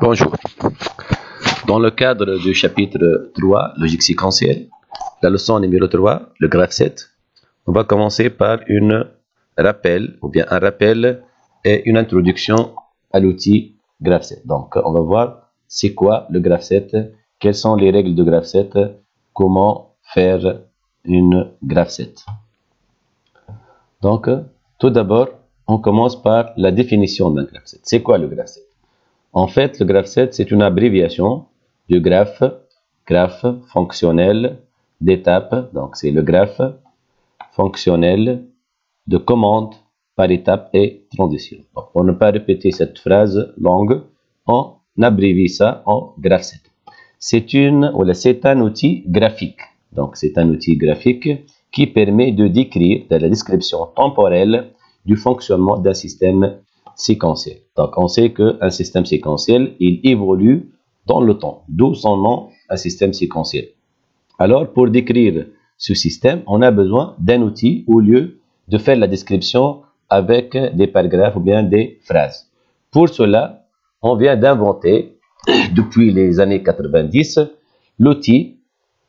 Bonjour. Dans le cadre du chapitre 3, logique séquentielle, la leçon numéro 3, le graphe 7, on va commencer par un rappel et une introduction à l'outil graphe 7. Donc, on va voir c'est quoi le graphe 7, quelles sont les règles de graphe 7, comment faire une graphe 7. Donc, tout d'abord, on commence par la définition d'un graphe 7. C'est quoi le graphe 7? En fait, le graphe 7, c'est une abréviation du graphe fonctionnel d'étape. Donc, c'est le graphe fonctionnel de commande par étape et transition. Donc, pour ne pas répéter cette phrase longue, on abrévie ça en graphe 7. C'est un outil graphique. Donc, c'est un outil graphique qui permet de décrire de la description temporelle du fonctionnement d'un système séquentiel. Donc, on sait qu'un système séquentiel, il évolue dans le temps, d'où son nom, un système séquentiel. Alors, pour décrire ce système, on a besoin d'un outil au lieu de faire la description avec des paragraphes ou bien des phrases. Pour cela, on vient d'inventer, depuis les années 90, l'outil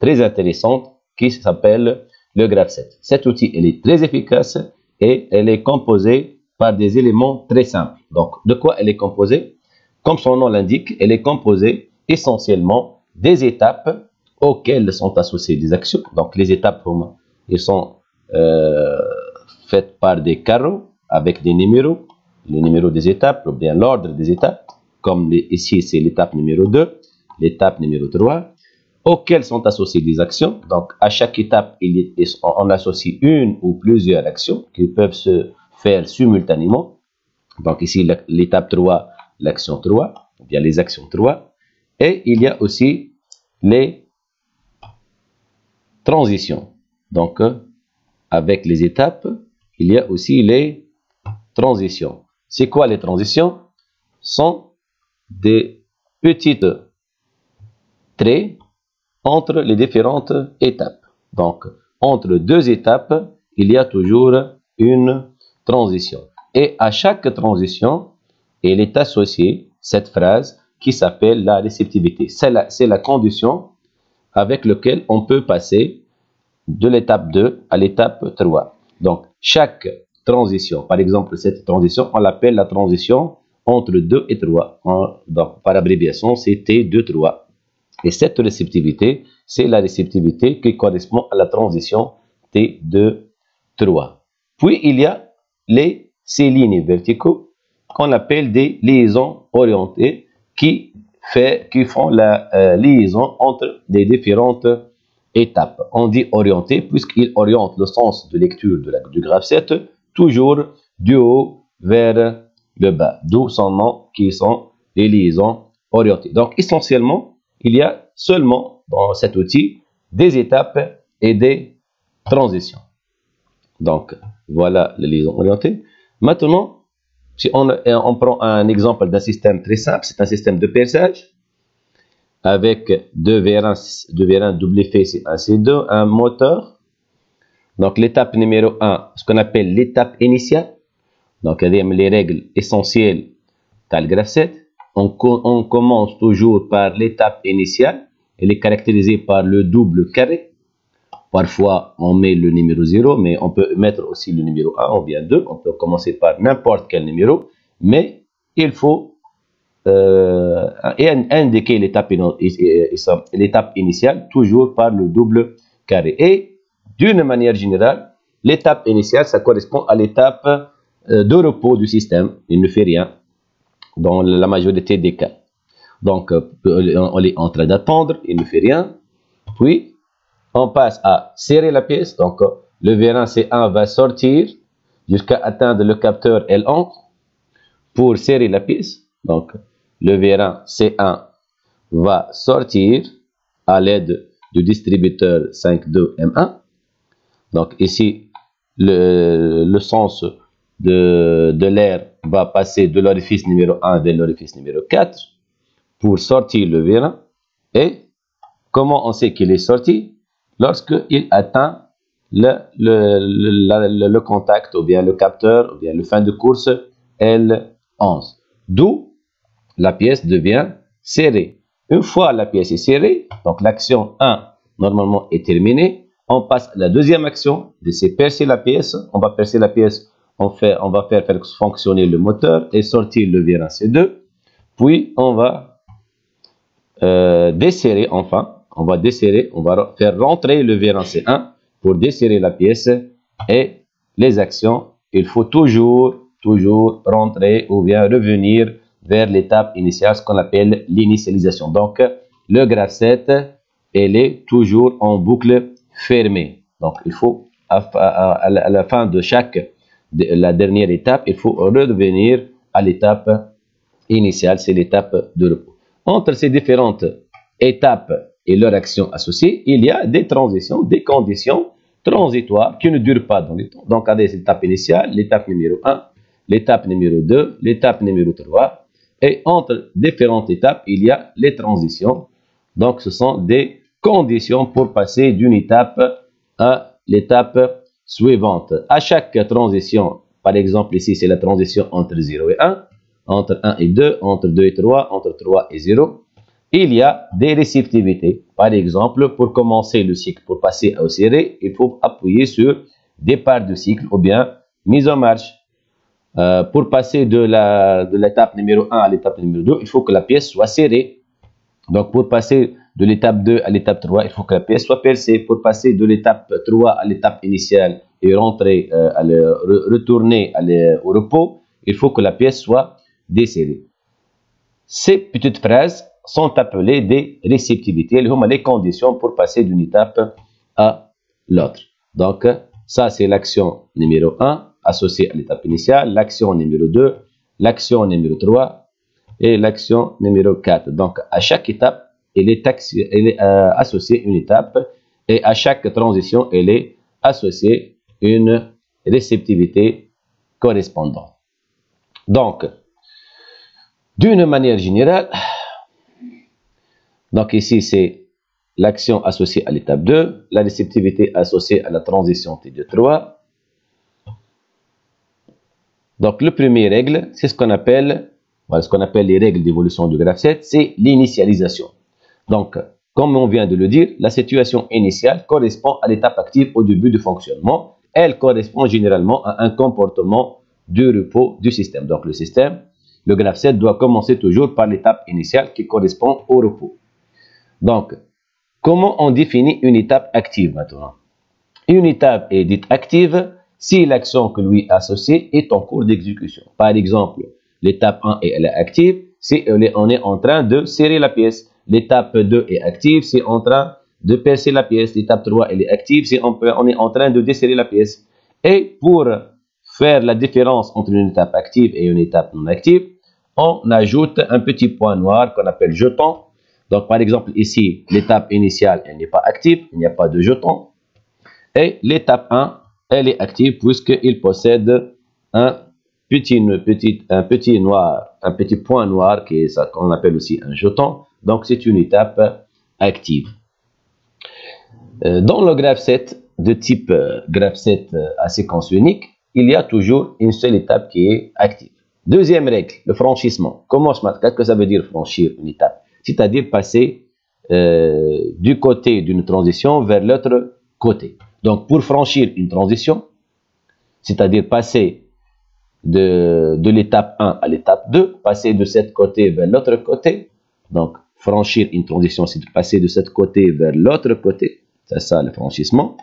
très intéressant qui s'appelle le graphe 7. Cet outil, il est très efficace et elle est composée par des éléments très simples. Donc, de quoi elle est composée? Comme son nom l'indique, elle est composée essentiellement des étapes auxquelles sont associées des actions. Donc, les étapes, elles sont faites par des carreaux avec des numéros, les numéros des étapes, ou bien l'ordre des étapes, comme ici, c'est l'étape numéro 2, l'étape numéro 3, auxquelles sont associées des actions. Donc, à chaque étape, on associe une ou plusieurs actions qui peuvent se faire simultanément. Donc, ici, l'étape 3, l'action 3, ou bien les actions 3. Et il y a aussi les transitions. Donc, avec les étapes, il y a aussi les transitions. C'est quoi les transitions? Ce sont des petites traits entre les différentes étapes. Donc, entre deux étapes, il y a toujours une transition. Et à chaque transition, il est associé cette phrase qui s'appelle la réceptivité. C'est la condition avec laquelle on peut passer de l'étape 2 à l'étape 3. Donc, chaque transition, par exemple, cette transition, on l'appelle la transition entre 2 et 3. Donc, par abréviation, c'est T2, 3. Et cette réceptivité, c'est la réceptivité qui correspond à la transition T2, 3. Puis, il y a ces lignes verticaux qu'on appelle des liaisons orientées qui font la liaison entre les différentes étapes. On dit orienté puisqu'il oriente le sens de lecture du graphe 7 toujours du haut vers le bas, d'où son nom qui sont les liaisons orientées. Donc essentiellement, il y a seulement dans cet outil des étapes et des transitions. Donc voilà les liaisons orientées. Maintenant, si on prend un exemple d'un système très simple, c'est un système de perçage avec deux vérins double effet C1C2, un moteur. Donc l'étape numéro 1, ce qu'on appelle l'étape initiale. Donc les règles essentielles dans le graphe 7. On commence toujours par l'étape initiale. Elle est caractérisée par le double carré. Parfois, on met le numéro 0, mais on peut mettre aussi le numéro 1 ou bien 2. On peut commencer par n'importe quel numéro, mais il faut indiquer l'étape initiale toujours par le double carré. Et d'une manière générale, l'étape initiale, ça correspond à l'étape de repos du système. Il ne fait rien dans la majorité des cas. Donc, on est en train d'attendre, il ne fait rien. Puis, on passe à serrer la pièce. Donc, le vérin C1 va sortir jusqu'à atteindre le capteur L11 pour serrer la pièce. Donc, le vérin C1 va sortir à l'aide du distributeur 5.2M1. Donc, ici, le sens de l'air va passer de l'orifice numéro 1 vers l'orifice numéro 4 pour sortir le vérin. Et comment on sait qu'il est sorti? Lorsqu'il atteint le contact ou bien le capteur ou bien le fin de course L11. D'où la pièce devient serrée. Une fois la pièce est serrée, donc l'action 1 normalement est terminée, on passe à la deuxième action, c'est percer la pièce. On va percer la pièce, on va faire fonctionner le moteur et sortir le vérin C2. Puis on va desserrer, enfin, on va faire rentrer le vérin C1 pour desserrer la pièce. Et les actions, il faut toujours rentrer ou bien revenir vers l'étape initiale, ce qu'on appelle l'initialisation. Donc, le graphe 7, elle est toujours en boucle fermée. Donc, il faut, à la fin de la dernière étape, il faut revenir à l'étape initiale, c'est l'étape de repos. Entre ces différentes étapes et leurs actions associées, il y a des transitions, des conditions transitoires qui ne durent pas dans le temps. Donc, à des étapes initiales, l'étape numéro 1, l'étape numéro 2, l'étape numéro 3. Et entre différentes étapes, il y a les transitions. Donc, ce sont des conditions pour passer d'une étape à l'étape suivante. À chaque transition, par exemple, ici, c'est la transition entre 0 et 1, entre 1 et 2, entre 2 et 3, entre 3 et 0. Il y a des réceptivités. Par exemple, pour commencer le cycle, pour passer au serré, il faut appuyer sur départ de cycle ou bien mise en marche. Pour passer de l'étape numéro 1 à l'étape numéro 2, il faut que la pièce soit serrée. Donc, pour passer de l'étape 2 à l'étape 3, il faut que la pièce soit percée. Pour passer de l'étape 3 à l'étape initiale et retourner au repos, il faut que la pièce soit desserrée. Ces petites phrases sont appelées des réceptivités, les conditions pour passer d'une étape à l'autre. Donc, ça, c'est l'action numéro 1 associée à l'étape initiale, l'action numéro 2, l'action numéro 3 et l'action numéro 4. Donc, à chaque étape, elle est associée une étape et à chaque transition, elle est associée une réceptivité correspondante. Donc, d'une manière générale, donc ici, c'est l'action associée à l'étape 2, la réceptivité associée à la transition T2-3. Donc, la première règle, c'est ce qu'on appelle les règles d'évolution du graphe 7, c'est l'initialisation. Donc, comme on vient de le dire, la situation initiale correspond à l'étape active au début du fonctionnement. Elle correspond généralement à un comportement de repos du système. Donc, le graphe 7 doit commencer toujours par l'étape initiale qui correspond au repos. Donc, comment on définit une étape active maintenant? Une étape est dite active si l'action que lui associée est en cours d'exécution. Par exemple, l'étape 1 elle est active si on est en train de serrer la pièce. L'étape 2 est active si on est en train de percer la pièce. L'étape 3 elle est active si on est en train de desserrer la pièce. Et pour faire la différence entre une étape active et une étape non active, on ajoute un petit point noir qu'on appelle jeton. Donc, par exemple, ici, l'étape initiale, elle n'est pas active, il n'y a pas de jeton. Et l'étape 1, elle est active puisqu'il possède un petit point noir qu'on appelle aussi un jeton. Donc, c'est une étape active. Dans le graphe 7, de type graphe 7 à séquence unique, il y a toujours une seule étape qui est active. Deuxième règle, le franchissement. Qu'est-ce que ça veut dire franchir une étape? C'est-à-dire passer du côté d'une transition vers l'autre côté. Donc, pour franchir une transition, c'est-à-dire passer de l'étape 1 à l'étape 2, passer de ce côté vers l'autre côté. Donc, franchir une transition, c'est de passer de ce côté vers l'autre côté. C'est ça le franchissement.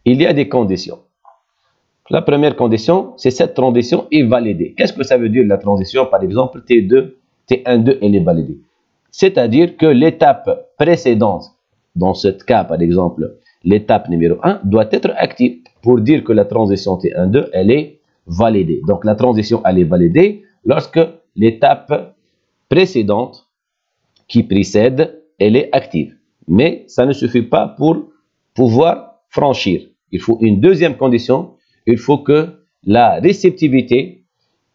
Il y a des conditions. La première condition, c'est cette transition est validée. Qu'est-ce que ça veut dire la transition? Par exemple, T1, 2, elle est validée. C'est-à-dire que l'étape précédente, dans ce cas, par exemple, l'étape numéro 1, doit être active pour dire que la transition T1, 2, elle est validée. Donc, la transition, elle est validée lorsque l'étape précédente qui précède, elle est active. Mais ça ne suffit pas pour pouvoir franchir. Il faut une deuxième condition. Il faut que la réceptivité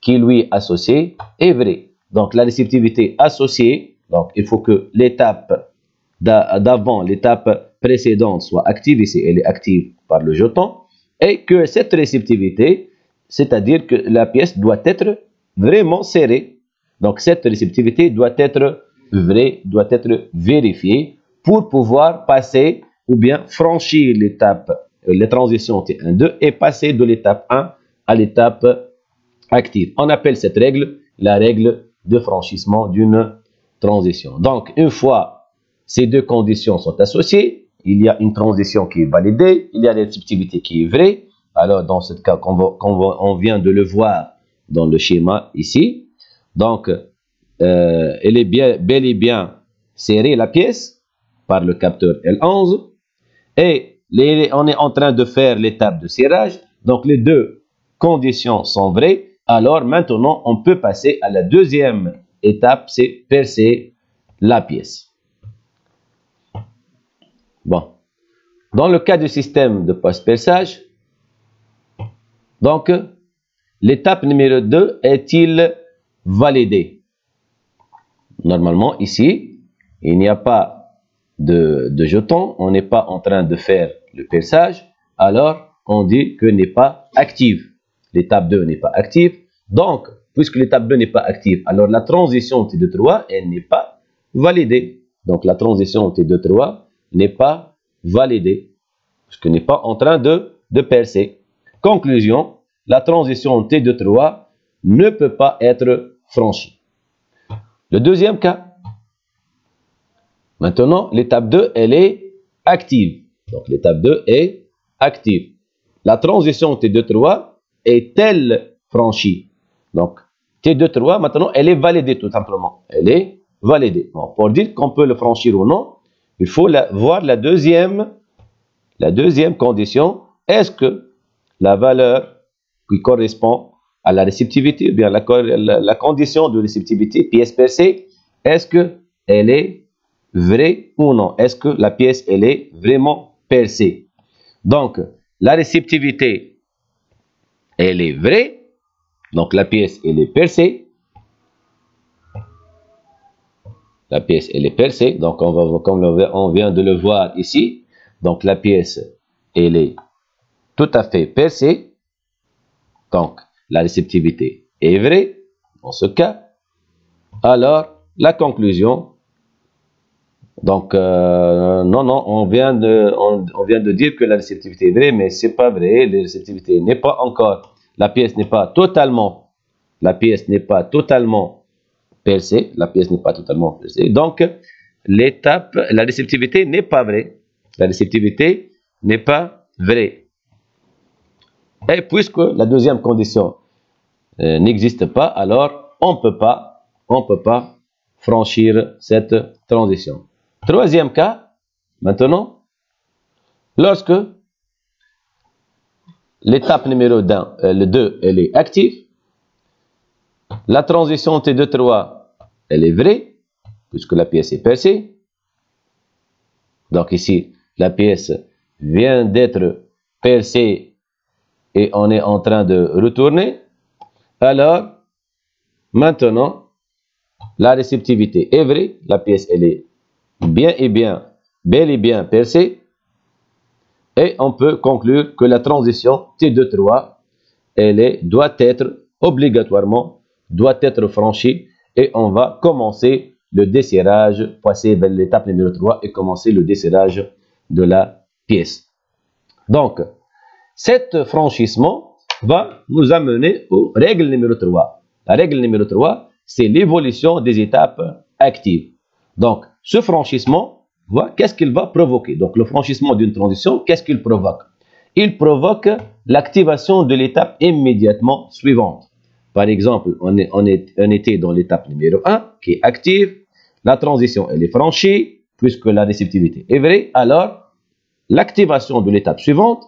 qui lui est associée est vraie. Donc, la réceptivité associée, donc il faut que l'étape d'avant, l'étape précédente soit active. Ici, elle est active par le jeton. Et que cette réceptivité, c'est-à-dire que la pièce doit être vraiment serrée. Donc cette réceptivité doit être vraie, doit être vérifiée pour pouvoir passer ou bien franchir l'étape, les transitions T1, 2 et passer de l'étape 1 à l'étape active. On appelle cette règle la règle de franchissement d'une transition. Donc une fois ces deux conditions sont associées, il y a une transition qui est validée, il y a la réceptivité qui est vraie. Alors dans ce cas, on vient de le voir dans le schéma ici. Donc elle est bel et bien serrée la pièce par le capteur L11 et on est en train de faire l'étape de serrage. Donc les deux conditions sont vraies. Alors maintenant on peut passer à la deuxième étape, c'est percer la pièce. Bon, dans le cas du système de post-perçage, donc l'étape numéro 2 est-il validée? Normalement ici, il n'y a pas de jeton, on n'est pas en train de faire le perçage, alors on dit que n'est pas active. L'étape 2 n'est pas active, donc puisque l'étape 2 n'est pas active, alors la transition T2-3, elle n'est pas validée. Donc la transition T2-3 n'est pas validée, parce que n'est pas en train de percer. Conclusion, la transition T2-3 ne peut pas être franchie. Le deuxième cas, maintenant l'étape 2, elle est active. Donc l'étape 2 est active. La transition T2-3 est-elle franchie? Donc T2-3, maintenant, elle est validée tout simplement. Elle est validée. Bon, pour dire qu'on peut le franchir ou non, il faut voir la deuxième condition. Est-ce que la valeur qui correspond à la réceptivité, ou bien la condition de réceptivité, pièce percée, est-ce qu'elle est vraie ou non? Est-ce que la pièce, elle est vraiment percée? Donc, la réceptivité, elle est vraie. Donc, la pièce, elle est percée. La pièce, elle est percée. Donc, comme on vient de le voir ici. Donc, la pièce, elle est tout à fait percée. Donc, la réceptivité est vraie. Dans ce cas, alors, la conclusion. Donc, non, on vient de dire que la réceptivité est vraie, mais c'est pas vrai. La réceptivité n'est pas encore, la pièce n'est pas totalement percée. La pièce n'est pas totalement percée. Donc, la réceptivité n'est pas vraie. La réceptivité n'est pas vraie. Et puisque la deuxième condition n'existe pas, alors on ne peut pas franchir cette transition. Troisième cas, maintenant, lorsque l'étape numéro 2, le 2, elle est active, la transition T2-3, elle est vraie, puisque la pièce est percée. Donc ici, la pièce vient d'être percée et on est en train de retourner. Alors, maintenant, la réceptivité est vraie, la pièce, elle est bel et bien percée. Et on peut conclure que la transition T2-3, doit être obligatoirement, franchie. Et on va commencer le desserrage, passer vers l'étape numéro 3 et commencer le desserrage de la pièce. Donc, cet franchissement va nous amener aux règles numéro 3. La règle numéro 3, c'est l'évolution des étapes actives. Donc, ce franchissement, qu'est-ce qu'il va provoquer? Donc, le franchissement d'une transition, qu'est-ce qu'il provoque? Il provoque l'activation de l'étape immédiatement suivante. Par exemple, on était dans l'étape numéro 1 qui est active. La transition, elle est franchie puisque la réceptivité est vraie. Alors, l'activation de l'étape suivante,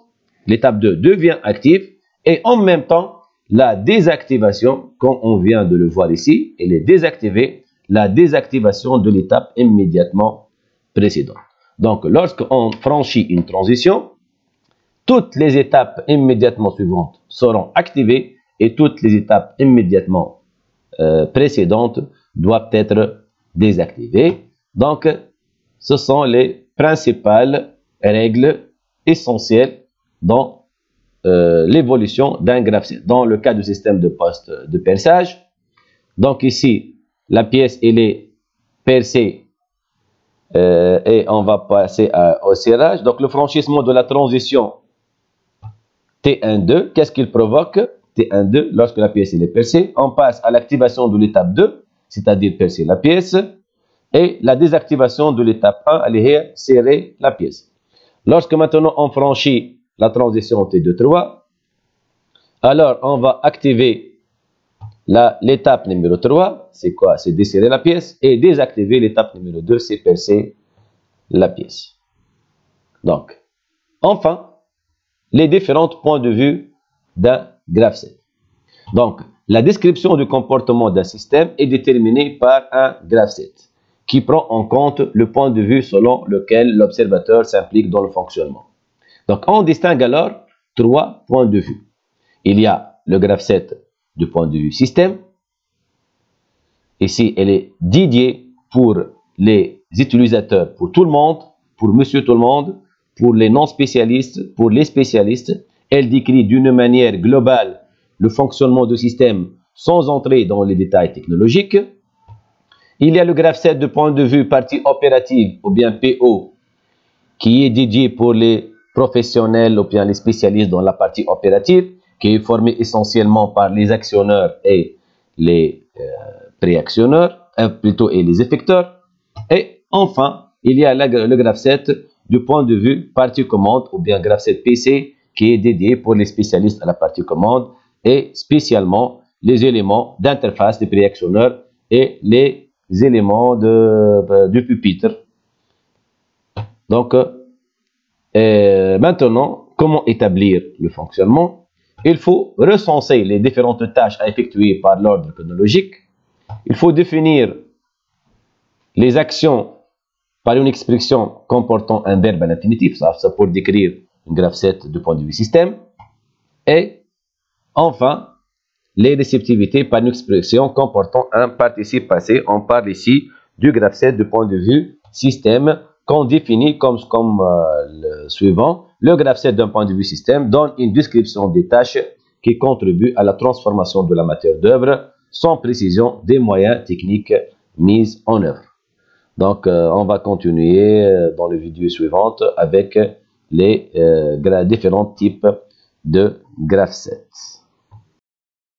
l'étape 2 devient active et en même temps, la désactivation, comme on vient de le voir ici, elle est désactivée, la désactivation de l'étape immédiatement précédente. Donc, lorsqu'on franchit une transition, toutes les étapes immédiatement suivantes seront activées et toutes les étapes immédiatement précédentes doivent être désactivées. Donc, ce sont les principales règles essentielles dans l'évolution d'un graphe. Dans le cas du système de post de perçage, donc ici, la pièce elle est percée et on va passer au serrage. Donc le franchissement de la transition T1-2, qu'est-ce qu'il provoque? T1-2, lorsque la pièce elle est percée, on passe à l'activation de l'étape 2, c'est-à-dire percer la pièce, et la désactivation de l'étape 1, elle est serrer la pièce. Lorsque maintenant on franchit la transition T2-3, alors on va activer l'étape numéro 3, c'est quoi? C'est desserrer la pièce, et désactiver l'étape numéro 2, c'est percer la pièce. Donc, enfin, les différents points de vue d'un graph-set. Donc, la description du comportement d'un système est déterminée par un graph-set qui prend en compte le point de vue selon lequel l'observateur s'implique dans le fonctionnement. Donc, on distingue alors 3 points de vue. Il y a le graph-set du point de vue système. Ici, elle est dédiée pour les utilisateurs, pour tout le monde, pour monsieur tout le monde, pour les non-spécialistes, pour les spécialistes. Elle décrit d'une manière globale le fonctionnement du système sans entrer dans les détails technologiques. Il y a le graph-set de point de vue partie opérative ou bien PO qui est dédié pour les professionnels ou bien les spécialistes dans la partie opérative qui est formé essentiellement par les actionneurs et les préactionneurs, plutôt et les effecteurs. Et enfin, il y a le graph-set du point de vue partie commande ou bien graph-set PC qui est dédié pour les spécialistes à la partie commande et spécialement les éléments d'interface des préactionneurs et les éléments du pupitre. Donc, maintenant, comment établir le fonctionnement? Il faut recenser les différentes tâches à effectuer par l'ordre chronologique. Il faut définir les actions par une expression comportant un verbe à l'infinitif, ça pour décrire un graph-set du point de vue système. Et enfin, les réceptivités par une expression comportant un participe passé. On parle ici du graph-set du point de vue système qu'on définit comme le suivant. Le graph-set d'un point de vue système donne une description des tâches qui contribuent à la transformation de la matière d'œuvre sans précision des moyens techniques mis en œuvre. Donc, on va continuer dans la vidéo suivante avec les différents types de graph-sets.